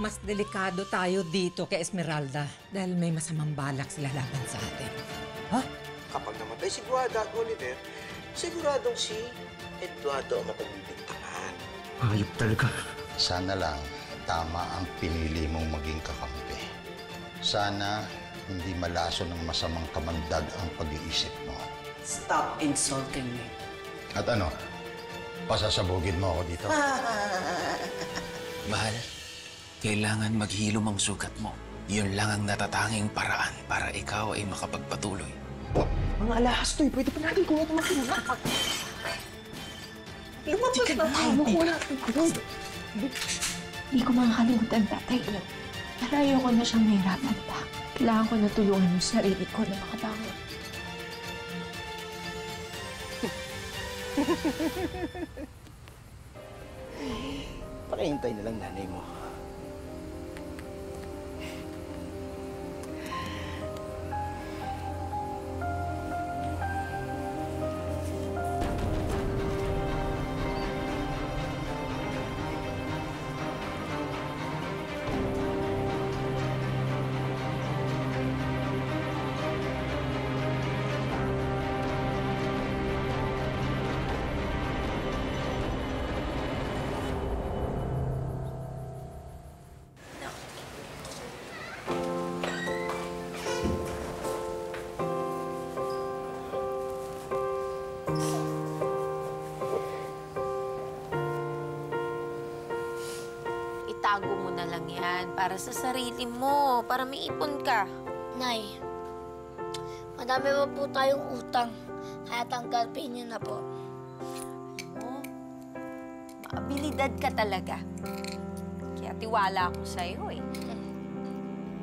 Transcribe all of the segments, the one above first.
mas delikado tayo dito kay Esmeralda dahil may masamang balak sila laban sa atin. Ha? Kapag namatay si Guada at Oliver, siguradong si Eduardo ang mapagbibintangan. Ayop talaga. Sana lang tama ang pinili mong maging kakampi. Sana hindi malaso ng masamang kamandag ang pag-iisip mo. Stop insulting me. At ano? Pasasabugin mo ako dito? Mahal, kailangan maghilom ang sugat mo. Yun lang ang natatanging paraan para ikaw ay makapagpatuloy. Mga alahas to, pwede pa natin kuha ito makinig. Lumabas na tayo. Hindi ko makakalimutan, tatay. Pero ayoko na siyang mahirapan pa. Kailangan ko na tulungan yung sarili ko na makabangon. Pakihintay na lang nanay mo. Itago mo na lang yan para sa sarili mo, para may ipon ka. Nay, madami pa po tayong utang, kaya tanggapin niyo na po. Ano? Maabilidad ka talaga. Kaya tiwala ako sa'yo eh.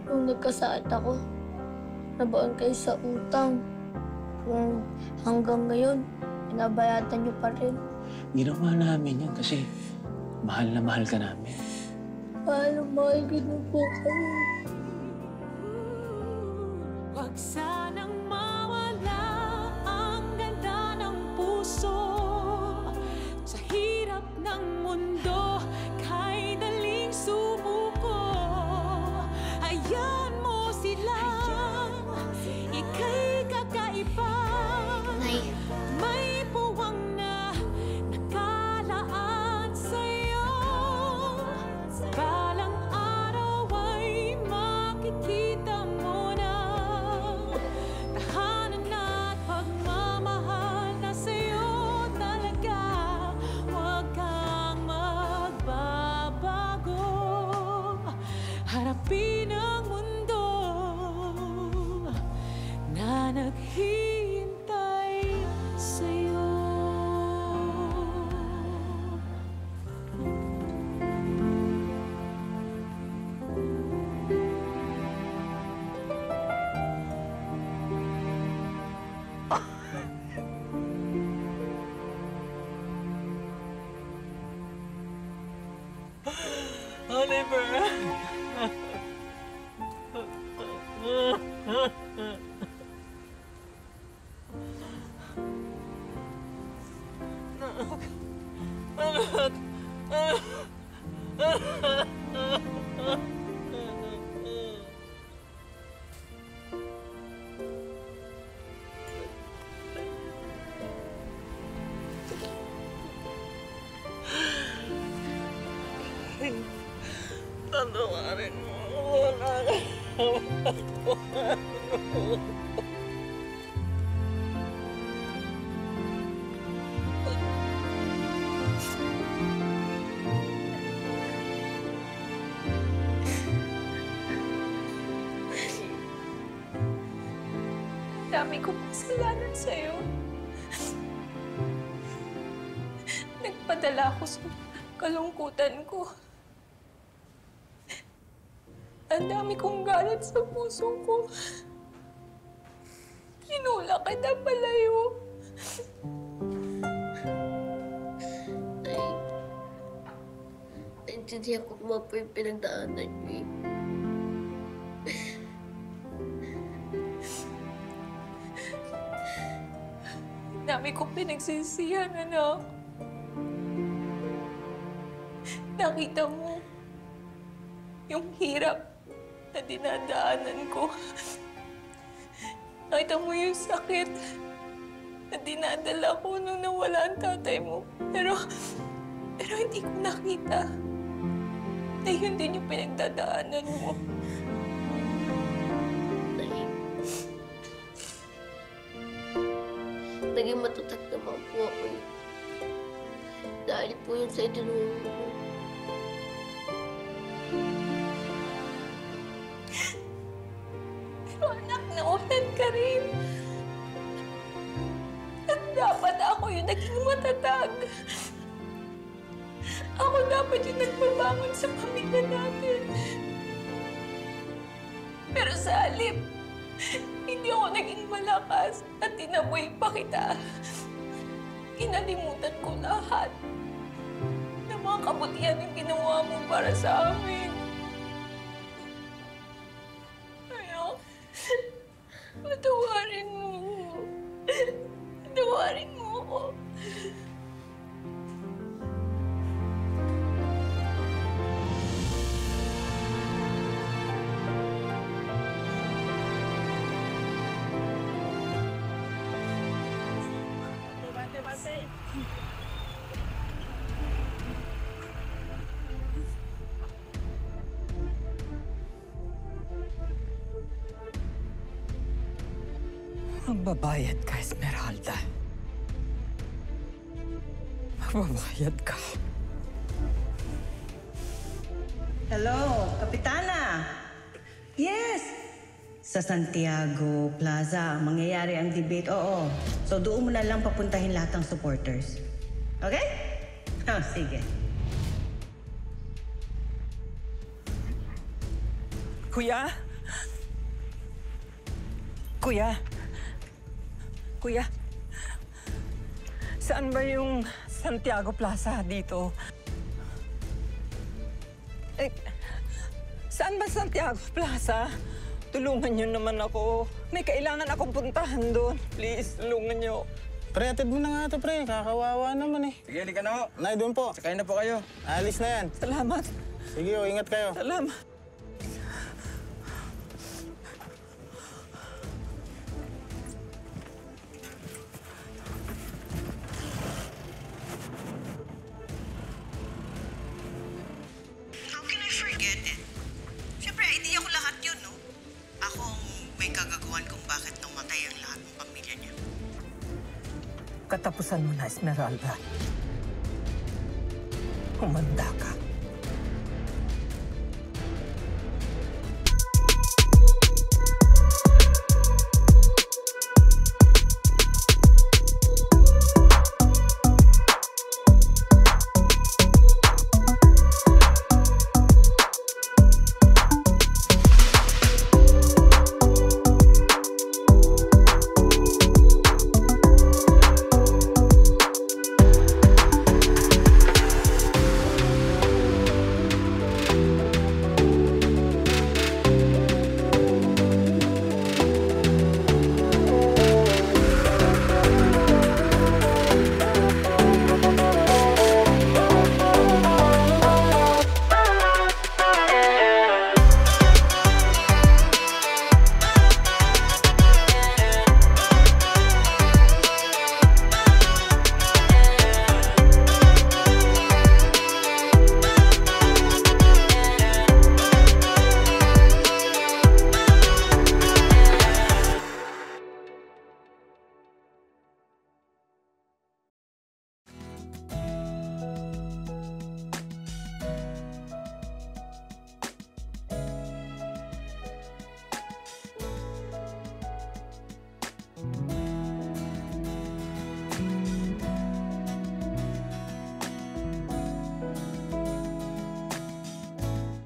Nung nagkasakit ako, nabaon kayo sa utang. Kung hanggang ngayon, pinabayatan niyo pa rin. Ginawa namin yan kasi mahal na mahal ka namin. Mahal niyo po kayo. Wag sanang mawala ang ganda ng puso sa hirap ng mundo, kahit daling sumuko. Ayan mo sila, ika'y kakaiba. Nay, May puwang na nakalaan sa'yo. Balang araw ay makikita mo na tahanan at pagmamahal na sa'yo talaga. Huwag kang magbabago. Harapin ang mundo na naghihintay sa'yo. Tatawarin mo. Wala ka. Dami kong kasalanan sa'yo. Nagpadala ako sa kalungkutan ko. Ang dami kong galit sa puso ko. Hinula kita palayo. Nay, naintindihan ko naman po yung pinagdaanan niyo. Dami kong pinagsisihan, anak. Nakita mo, yung hirap na dinadaanan ko. Nakita mo yung sakit na dinadala ko nung nawala ang tatay mo. Pero hindi ko nakita na yun din yung pinagdadaanan mo. Naging matutak naman po ako eh. Dahil po yun sa itinulong mo. Pero anak, naulan ka rin. At dapat ako yung naging matatag. Ako dapat yung nagbabangon sa pamilya natin. Pero sa halip, hindi ako naging malakas at tinaboy pa kita. Kinalimutan ko lahat ng mga kabutihan ng ginawa mo para sa amin. Anak, patawarin mo. Patawarin mo ako. Magbabayad ka, Esmeralda. Magbabayad ka. Hello, Kapitana! Yes! Sa Santiago Plaza, mangyayari ang debate, oo. So doon mo na lang papuntahin lahat ng supporters. Okay? Oh, sige. Kuya? Kuya? Kuya? Saan ba yung Santiago Plaza dito? Eh, saan ba Santiago Plaza? Tulungan niyo naman ako. May kailangan akong puntahan doon. Please, tulungan niyo. Pre, atid mo na nga ito, pre. Kakawawa naman eh. Sige, halika na ho. Nay, doon po. Sakay na po kayo. Alis na yan. Salamat. Sige, ingat kayo. Salamat. How can I forget it? Siyempre, idea ko lahat yun, no? Ako ang may kagagawan kung bakit namatay ang lahat ng pamilya niya. Katapusan mo na, Esmeralda. Humanda